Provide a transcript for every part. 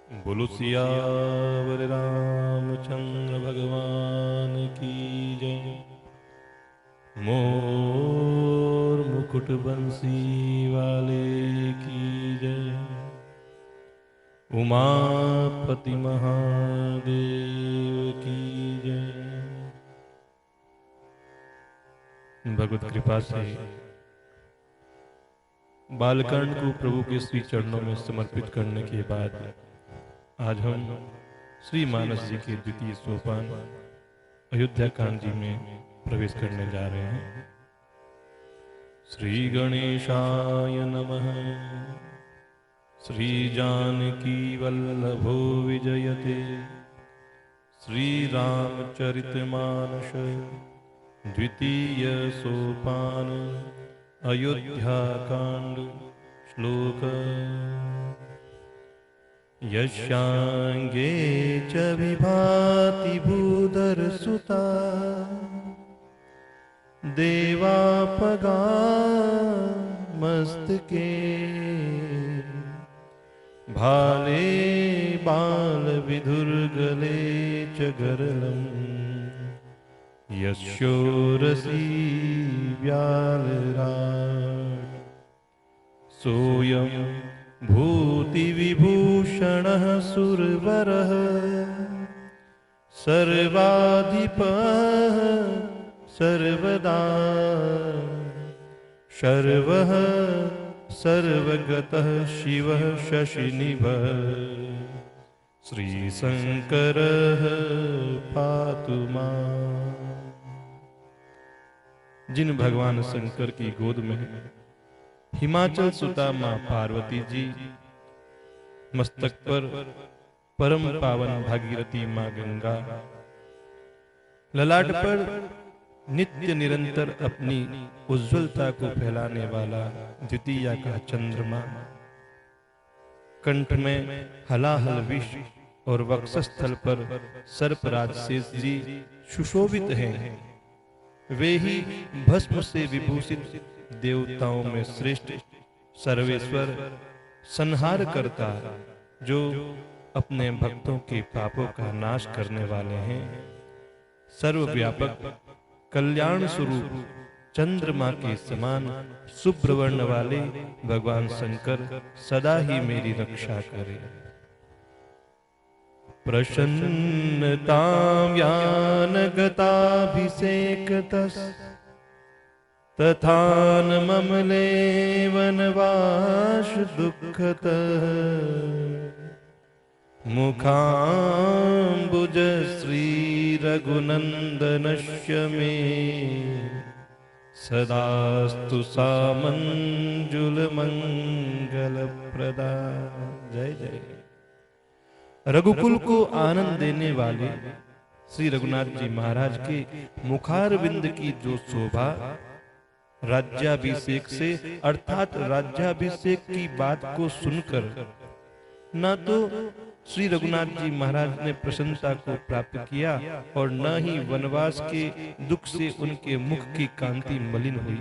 बोलो सियावर रामचंद्र भगवान की जय। मोर मुकुट बंसी वाले की जय। उमापति महादेव की जय। भगवत कृपा से बालकांड को प्रभु के श्री चरणों में समर्पित करने के बाद आज हम श्री मानस जी के द्वितीय सोपान अयोध्या कांड जी में प्रवेश करने जा रहे हैं। श्री गणेशाय नमः। श्री जानकी वल्लभो विजयते। श्री रामचरितमानस द्वितीय सोपान अयोध्या कांड श्लोक। यस्यांगे च विभाति भूधरसुता देवापगा मस्तके। भाले बाल विधुर्गले च गरलम यस्योरसी व्यालराट। सोयं भूतिविभूषणः सुरवरः सर्वाधिपः सर्वदा। शर्वः सर्वगतः शिवः शशिनिभः। श्रीशंकरः पातु माम्। जिन भगवान शंकर की गोद में हिमाचल सुता मां पार्वती जी, मस्तक पर परम पावन भागीरथी मां गंगा, ललाट पर नित्य निरंतर अपनी उज्ज्वलता को फैलाने वाला द्वितीया का चंद्रमा, कंठ में हलाहल विष और वक्षस्थल पर सर्पराज शेष जी सुशोभित हैं। वे ही भस्म से विभूषित देवताओं में श्रेष्ठ सर्वेश्वर संहार करता, जो अपने भक्तों के पापों का नाश करने वाले हैं। सर्वव्यापक कल्याण स्वरूप चंद्रमा के समान शुभ्रवर्ण वाले भगवान शंकर सदा ही मेरी रक्षा करे। प्रसन्नतां यानगताभिषेकतस् तथान ममले वनवास दुःखतः। मुखाम्बुज श्री रघुनंदनस्य मे सदास्तु सामंजुल मंगल प्रदा। जय जय। रघुकुल को आनंद देने वाले श्री रघुनाथ जी महाराज के मुखारविंद की जो शोभा राज्याभिषेक से अर्थात राज्याभिषेक की बात को सुनकर न तो श्री रघुनाथ जी महाराज ने प्रसन्नता को प्राप्त किया और न ही वनवास के दुख से उनके मुख की कांति मलिन हुई।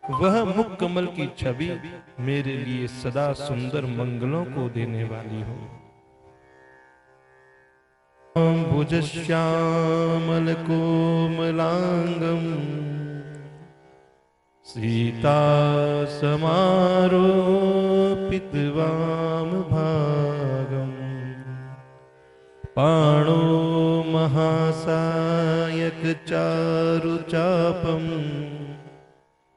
वह मुख कमल की छवि मेरे लिए सदा सुंदर मंगलों को देने वाली हो। भुज श्यामल कोमलांगम सीता समारोपित वाम भागम। पाणो महासायक चारु चापम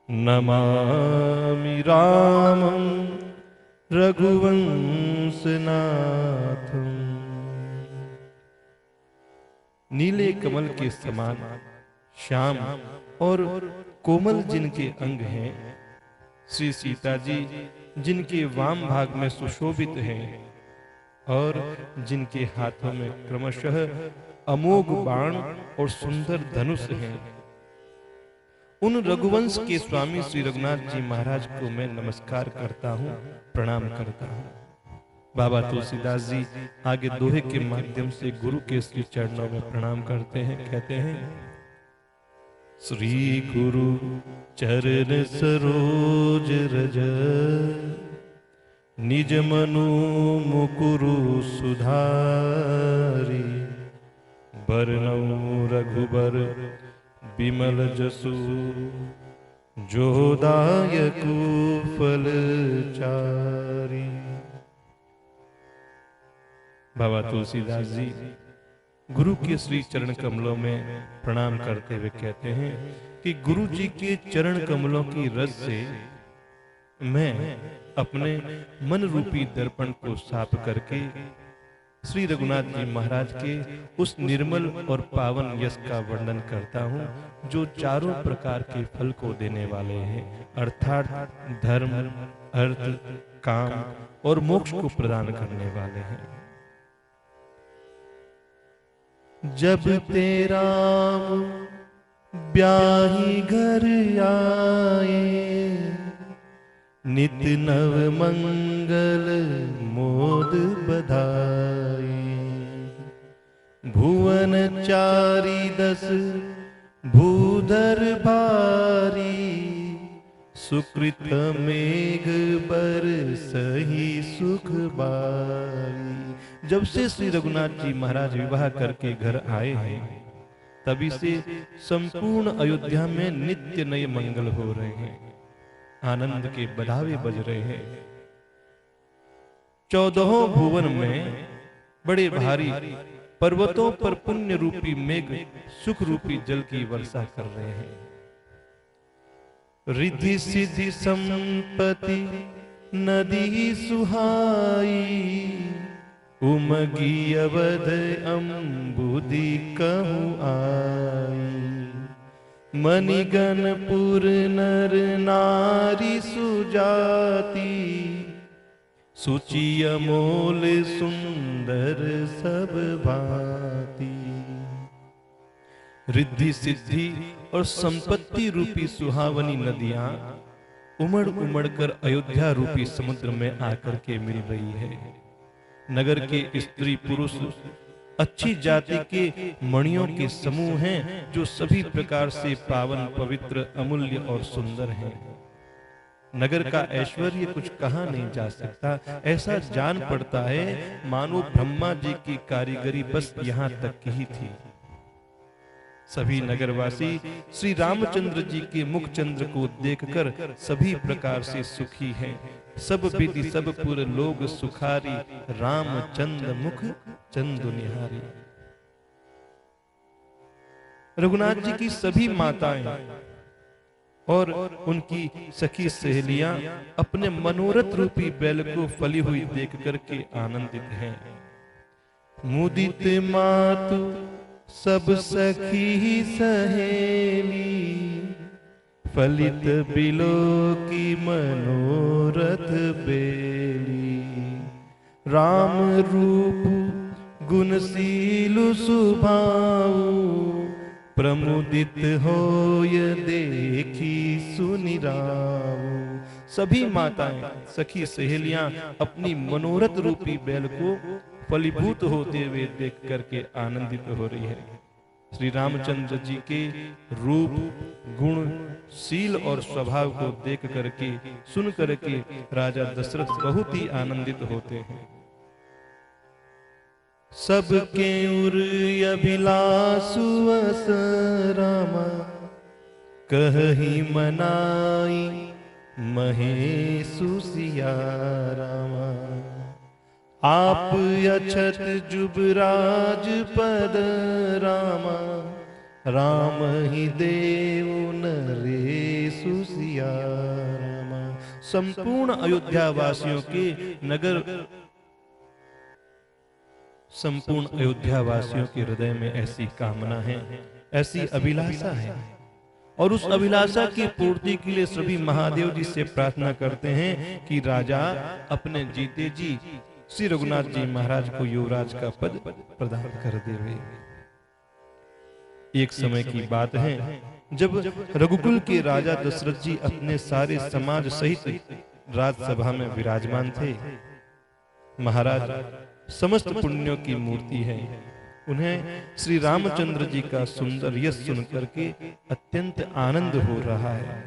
नमामि रामं रघुवंशनाथम। नीले कमल के समान श्याम और कोमल जिनके अंग हैं, श्री सीता जी जिनके वाम भाग में सुशोभित हैं और जिनके हाथों में क्रमशः अमोघ बाण और सुंदर धनुष हैं, उन रघुवंश के स्वामी श्री रघुनाथ जी महाराज को मैं नमस्कार करता हूँ, प्रणाम करता हूँ। बाबा तुलसीदास जी आगे दोहे के माध्यम से गुरु के श्री चरणों में प्रणाम करते हैं। कहते हैं, श्री गुरु चरण सरोज रज निज मनु मुकुरु सुधारी, बरनउँ रघुबर बिमल जसु, जो दायकु फल चारी। बाबा तुलसीदास जी गुरु के श्री चरण कमलों में प्रणाम करते हुए कहते हैं कि गुरु जी के चरण कमलों की रस से मैं अपने मन रूपी दर्पण को साफ करके श्री रघुनाथ जी महाराज के उस निर्मल और पावन यश का वर्णन करता हूँ, जो चारों प्रकार के फल को देने वाले हैं, अर्थात धर्म, अर्थ, काम और मोक्ष को प्रदान करने वाले हैं। जब तेरा ब्याही घर आए, नित नव मंगल मोद बधाई। भुवन चारी दस भूधर भारी, सुकृत मेघ बरसहि सुख बारी। जब से श्री रघुनाथ जी महाराज विवाह करके घर आए हैं, तभी से संपूर्ण अयोध्या में नित्य नए मंगल हो रहे हैं, आनंद के बधावे बज रहे हैं। 14 भुवन में बड़े भारी पर्वतों पर पुण्य रूपी मेघ सुख रूपी जल की वर्षा कर रहे हैं। रिद्धि सिद्धि संपत्ति नदी सुहाई, उमगी अवध अम्बुदी कहूँ आई। मणिगणपुर नर नारी सुजाति, सुचि अमोल सुंदर सब भांति। रिद्धि सिद्धि और संपत्ति रूपी सुहावनी नदियां उमड़ उमड़ कर अयोध्या रूपी समुद्र में आकर के मिल रही है। नगर के स्त्री पुरुष अच्छी जाति के मणियों के समूह हैं, जो सभी प्रकार से पावन, पवित्र, अमूल्य और सुंदर हैं। नगर का ऐश्वर्य कुछ कहा नहीं जा सकता, ऐसा जान पड़ता है मानो ब्रह्मा जी की कारीगरी बस यहाँ तक की ही थी। सभी नगरवासी श्री रामचंद्र जी के मुख चंद्र को देखकर सभी प्रकार से सुखी हैं। सब विधि सब पुर लोग सुखारी, रामचंद्र मुख चंदु निहारी। रघुनाथ जी की सभी माताएं और उनकी सखी सहेलियां अपने मनोरथ रूपी बैल को फली हुई देख करके आनंदित हैं। मुदित मातु सब सखी सहेली, फलित बिलो की मनोरथ बेली। राम रूप गुणशीलु सुभाऊ, प्रमुदित होय देखी सुनि राऊ। सभी माताएं, सखी सहेलियां अपनी मनोरथ रूपी बैल को फलीभूत होते हुए देख करके आनंदित हो रही है। श्री रामचंद्र जी के रूप, गुण, शील और स्वभाव को देख करके, सुन करके राजा दशरथ बहुत ही आनंदित होते हैं। सबके उर अभिलाषु अस रामा, कहि मनाई महेशु सिया रामा। आप अछत जुबराज पद रामा, राम ही देव नरेशु सिया रामा। संपूर्ण अयोध्या वासियों के नगर, संपूर्ण अयोध्या वासियों के हृदय में ऐसी कामना है, ऐसी अभिलाषा है, और उस अभिलाषा की पूर्ति के लिए सभी महादेव जी से प्रार्थना करते हैं कि राजा अपने जीते जी श्री रघुनाथ जी महाराज को युवराज का पद प्रदान कर देवे। एक समय की बात है जब रघुकुल के राजा दशरथ जी अपने सारे समाज सहित राजसभा में विराजमान थे। महाराज समस्त पुण्यों की मूर्ति है, उन्हें श्री रामचंद्र जी का सुंदर यश सुन करके अत्यंत आनंद हो रहा है।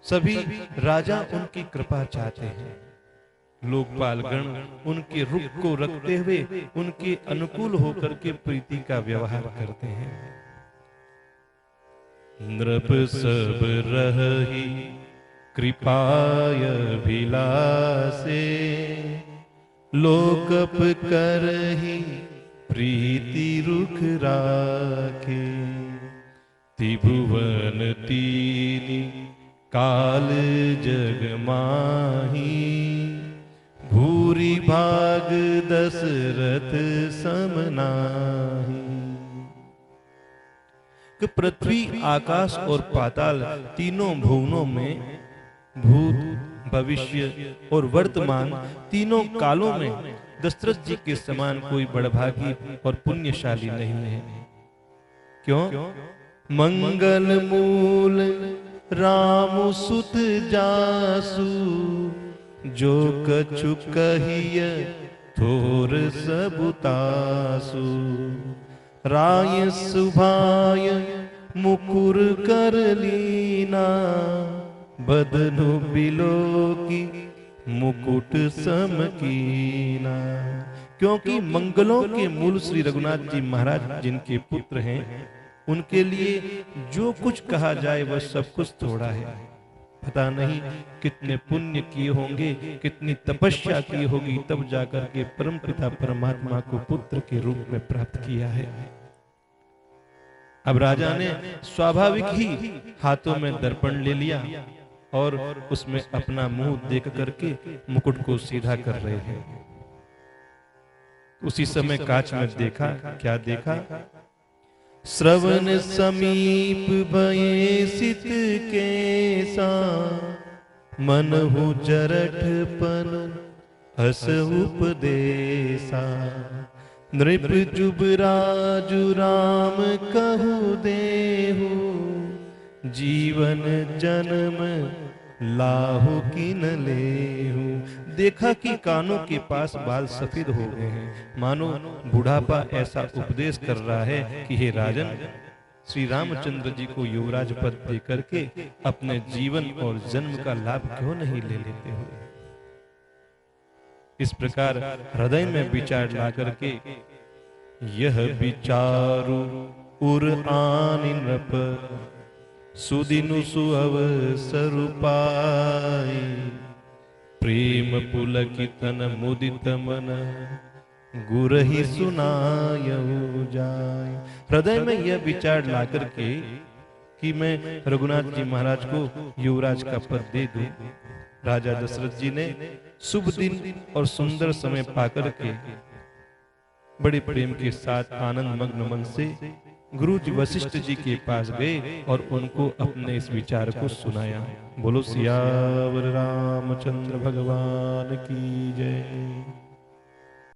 सभी राजा उनकी कृपा चाहते हैं। लोकपालगण उनके रुख को रखते हुए उनके अनुकूल होकर के प्रीति का व्यवहार करते हैं। नृप सब रही कृपाय भिलासे, लोकप करहि प्रीति रुख राखे। त्रिभुवन तीनि काल जग माही, भूरि भाग दशरथ सम नाहि। कि पृथ्वी, आकाश और पाताल तीनों भुवनों में, भूत, भविष्य और वर्तमान तीनों कालों में दशरथ जी के समान कोई बड़भागी और पुण्यशाली नहीं है। क्यों? मंगल मूल राम सुत जासु, जो कछु कहिय थोर सबुतासु। राय सुभाय मुकुर कर लीना, बदनु बिलोकी मुकुट सम कीना। क्योंकि मंगलों के मूल श्री रघुनाथ जी महाराज जिनके पुत्र हैं, उनके लिए जो कुछ कहा जाए वह सब कुछ थोड़ा है। पता नहीं कितने पुण्य किए होंगे, कितनी तपस्या की होगी, तब जाकर के परमपिता परमात्मा को पुत्र के रूप में प्राप्त किया है। अब राजा ने स्वाभाविक ही हाथों में दर्पण ले लिया और उसमें अपना मुंह देख करके मुकुट को सीधा कर रहे हैं। उसी समय कांच में देखा, क्या देखा? श्रवण समीप भये सित केसा, मनहु जरठपन हस उपदेसा। नृप जुबराजु राम कहु देहु, जीवन जन्म लाहु किन लेहु। देखा कि कानों के पास बाल सफेद हो गए हैं, मानो बुढ़ापा ऐसा उपदेश कर रहा है कि हे राजन, श्री रामचंद्र जी को युवराज पद दे करके अपने जीवन और जन्म का लाभ क्यों नहीं ले लेते हो। इस प्रकार हृदय में विचार ला करके यह विचारु उर आनि नृप, सुदिनु सुअवसर पाई। प्रेम पुलकितन मुदित मन, गुरहि सुनायउ जाय। हृदय में यह विचार ला करके कि मैं रघुनाथ जी महाराज को युवराज का पद दे दूं, राजा दशरथ जी ने शुभ दिन और सुंदर समय पाकर के बड़े प्रेम के साथ आनंद मग्न मन से गुरु जी वशिष्ठ जी के पास गए और उनको अपने इस विचार को सुनाया। बोलो सियावर रामचंद्र भगवान की जय।